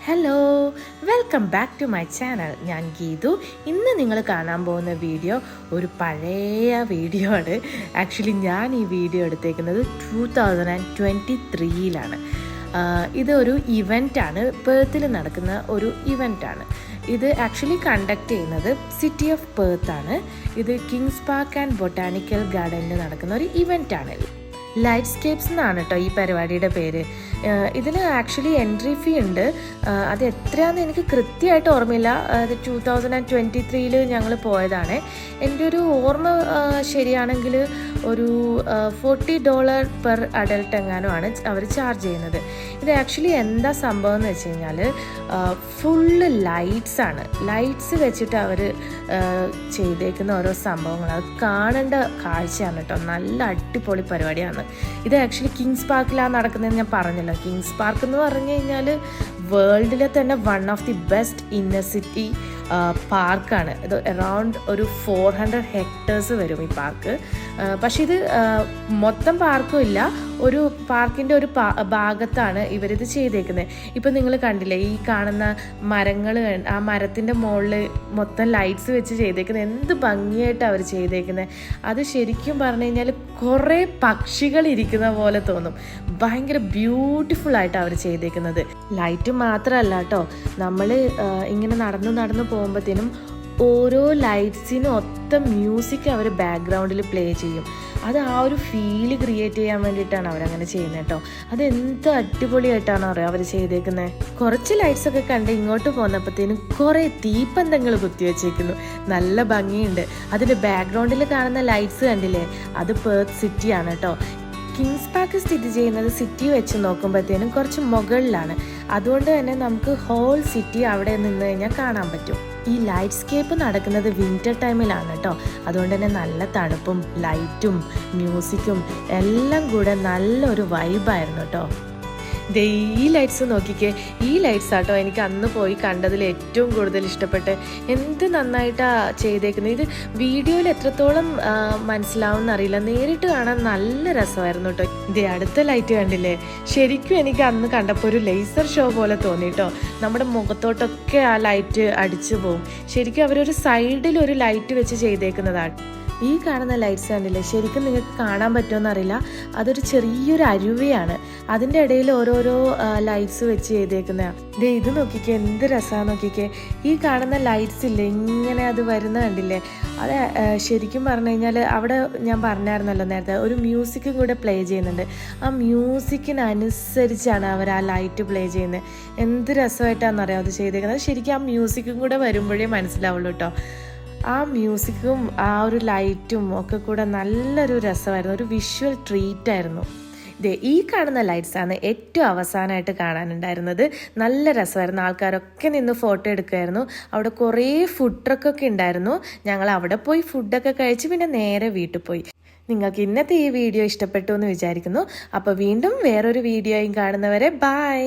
Hello, welcome back to my channel. ഞാൻ ഗീതു. ഇന്ന് നിങ്ങൾ കാണാൻ പോകുന്ന വീഡിയോ ഒരു പഴയ വീഡിയോ ആണ്. ആക്ച്വലി ഞാൻ ഈ വീഡിയോ എടുത്തേക്കുന്നത് 2023 ഇതൊരു ഇവൻ്റാണ്, പെർത്തിൽ നടക്കുന്ന ഒരു ഇവൻ്റാണ്. ഇത് ആക്ച്വലി കണ്ടക്ട് ചെയ്യുന്നത് സിറ്റി ഓഫ് പെർത്ത് ആണ്. ഇത് കിങ്സ് പാർക്ക് ആൻഡ് ബൊട്ടാനിക്കൽ ഗാർഡനിൽ നടക്കുന്ന ഒരു ഇവൻ്റാണ്. ലൈറ്റ്സ്കേപ്സ് എന്നാണ് കേട്ടോ ഈ പരിപാടിയുടെ പേര്. ഇതിന് ആക്ച്വലി എൻട്രി ഫീ ഉണ്ട്. അത് എത്രയാണെന്ന് എനിക്ക് കൃത്യമായിട്ട് ഓർമ്മയില്ല. അത് 2023 ഞങ്ങൾ പോയതാണ്. എൻ്റെ ഒരു ഓർമ്മ ശരിയാണെങ്കിൽ ഒരു $40 പെർ അഡൽട്ട് എങ്ങാനുമാണ് അവർ ചാർജ് ചെയ്യുന്നത്. ഇത് ആക്ച്വലി എന്താ സംഭവം എന്ന് വെച്ച് കഴിഞ്ഞാൽ ഫുള്ള് ലൈറ്റ്സാണ്. ലൈറ്റ്സ് വെച്ചിട്ട് അവർ ചെയ്തേക്കുന്ന ഓരോ സംഭവങ്ങൾ അത് കാണേണ്ട കാഴ്ചയാണ് കേട്ടോ. നല്ല അടിപൊളി പരിപാടിയാണ്. ഇത് ആക്ച്വലി കിങ്സ് പാർക്കിലാണ് നടക്കുന്നതെന്ന് ഞാൻ പറഞ്ഞല്ലോ. കിങ്സ് പാർക്ക് എന്ന് പറഞ്ഞു കഴിഞ്ഞാൽ വേൾഡിലെ തന്നെ one of the best inner city പാർക്കാണ്. ഇത് അറൗണ്ട് ഒരു 400 ഹെക്ടേഴ്സ് വരും ഈ പാർക്ക്. പക്ഷെ ഇത് മൊത്തം പാർക്കും ഇല്ല, ഒരു പാർക്കിൻ്റെ ഒരു ഭാഗത്താണ് ഇവരിത് ചെയ്തേക്കുന്നത്. ഇപ്പം നിങ്ങൾ കണ്ടില്ലേ ഈ കാണുന്ന മരങ്ങൾ, ആ മരത്തിൻ്റെ മുകളിൽ മൊത്തം ലൈറ്റ്സ് വെച്ച് ചെയ്തേക്കുന്നത്. എന്ത് ഭംഗിയായിട്ടാണ് അവർ ചെയ്തേക്കുന്നത്. അത് ശരിക്കും പറഞ്ഞു കഴിഞ്ഞാൽ കുറേ പക്ഷികൾ ഇരിക്കുന്ന പോലെ തോന്നും. ഭയങ്കര ബ്യൂട്ടിഫുൾ ആയിട്ടാണ് അവർ ചെയ്തേക്കുന്നത്. ലൈറ്റ് മാത്രമല്ല കേട്ടോ, നമ്മൾ ഇങ്ങനെ നടന്നു പോകുമ്പോഴത്തേനും ഓരോ ലൈറ്റ്സിനും ഒത്ത മ്യൂസിക് അവർ ബാക്ക്ഗ്രൗണ്ടിൽ പ്ലേ ചെയ്യും. അത് ആ ഒരു ഫീല് ക്രിയേറ്റ് ചെയ്യാൻ വേണ്ടിയിട്ടാണ് അവരങ്ങനെ ചെയ്യുന്നത് കേട്ടോ. അത് എന്ത് അടിപൊളിയായിട്ടാണ് അറിയാം അവർ ചെയ്തേക്കുന്നത്. കുറച്ച് ലൈറ്റ്സ് ഒക്കെ കണ്ട് ഇങ്ങോട്ട് പോന്നപ്പോഴത്തേനും കുറേ തീപ്പന്തങ്ങൾ കുത്തിവെച്ചേക്കുന്നു. നല്ല ഭംഗിയുണ്ട്. അതിൻ്റെ ബാക്ക്ഗ്രൗണ്ടിൽ കാണുന്ന ലൈറ്റ്സ് കണ്ടില്ലേ, അത് പെർത്ത് സിറ്റിയാണ് കേട്ടോ. കിങ്സ് പാർക്ക് സ്ഥിതി ചെയ്യുന്നത് സിറ്റി വെച്ച് നോക്കുമ്പോഴത്തേനും കുറച്ച് മുകളിലാണ്. അതുകൊണ്ട് തന്നെ നമുക്ക് ഹോൾ സിറ്റി അവിടെ നിന്ന് കഴിഞ്ഞാൽ കാണാൻ പറ്റും. ഈ ലൈറ്റ്സ്കേപ്പ് നടക്കുന്നത് വിൻ്റർ ടൈമിലാണ് കേട്ടോ. അതുകൊണ്ട് തന്നെ നല്ല തണുപ്പും ലൈറ്റും മ്യൂസിക്കും എല്ലാം കൂടെ നല്ലൊരു വൈബായിരുന്നു കേട്ടോ. ഈ ലൈറ്റ്സ് നോക്കിക്കേ, ഈ ലൈറ്റ്സ് ആട്ടോ എനിക്ക് അന്ന് പോയി കണ്ടതിൽ ഏറ്റവും കൂടുതൽ ഇഷ്ടപ്പെട്ട്. എന്ത് നന്നായിട്ടാണ് ചെയ്തേക്കുന്നത്. ഇത് വീഡിയോയിൽ എത്രത്തോളം മനസ്സിലാവും എന്നറിയില്ല, നേരിട്ട് കാണാൻ നല്ല രസമായിരുന്നു കേട്ടോ. അടുത്ത ലൈറ്റ് കണ്ടില്ലേ, ശരിക്കും എനിക്ക് അന്ന് കണ്ടപ്പോൾ ഒരു ലേസർ ഷോ പോലെ തോന്നി കേട്ടോ. നമ്മുടെ മുഖത്തോട്ടൊക്കെ ആ ലൈറ്റ് അടിച്ചു പോവും. ശരിക്കും അവരൊരു സൈഡിൽ ഒരു ലൈറ്റ് വെച്ച് ചെയ്തേക്കുന്നതാണ്. ഈ കാണുന്ന ലൈറ്റ്സ് കണ്ടില്ലേ, ശരിക്കും നിങ്ങൾക്ക് കാണാൻ പറ്റുമെന്ന് അറിയില്ല. അതൊരു ചെറിയൊരു അരുവിയാണ്. അതിൻ്റെ ഇടയിൽ ഓരോരോ ലൈറ്റ്സ് വെച്ച് ചെയ്തേക്കുന്നതാണ്. ഇത് നോക്കിക്കേ, എന്ത് രസമാണ് നോക്കിക്കേ. ഈ കാണുന്ന ലൈറ്റ്സ് ഇല്ലേ, ഇങ്ങനെ അത് വരുന്ന കണ്ടില്ലേ, അത് ശരിക്കും പറഞ്ഞു കഴിഞ്ഞാൽ അവിടെ ഞാൻ പറഞ്ഞായിരുന്നല്ലോ നേരത്തെ, ഒരു മ്യൂസിക്കും കൂടെ പ്ലേ ചെയ്യുന്നുണ്ട്. ആ മ്യൂസിക്കിനനുസരിച്ചാണ് അവർ ആ ലൈറ്റ് പ്ലേ ചെയ്യുന്നത്. എന്ത് രസമായിട്ടാണെന്നറിയാം അത് ചെയ്തേക്കുന്നത്. ശരിക്കും ആ മ്യൂസിക്കും കൂടെ വരുമ്പോഴേ മനസ്സിലാവുള്ളൂ കേട്ടോ. ആ മ്യൂസിക്കും ആ ഒരു ലൈറ്റും ഒക്കെ കൂടെ നല്ലൊരു രസമായിരുന്നു. ഒരു വിഷ്വൽ ട്രീറ്റ് ആയിരുന്നു. ഈ കാണുന്ന ലൈറ്റ്സാണ് ഏറ്റവും അവസാനമായിട്ട് കാണാനുണ്ടായിരുന്നത്. നല്ല രസമായിരുന്നു. ആൾക്കാരൊക്കെ നിന്ന് ഫോട്ടോ എടുക്കുമായിരുന്നു. അവിടെ കുറേ ഫുഡ് ട്രക്കൊക്കെ ഉണ്ടായിരുന്നു. ഞങ്ങൾ അവിടെ പോയി ഫുഡൊക്കെ കഴിച്ച് പിന്നെ നേരെ വീട്ടിൽ പോയി. നിങ്ങൾക്ക് ഇന്നത്തെ ഈ വീഡിയോ ഇഷ്ടപ്പെട്ടു എന്ന് വിചാരിക്കുന്നു. അപ്പോൾ വീണ്ടും വേറൊരു വീഡിയോയും കാണുന്നവരെ ബൈ.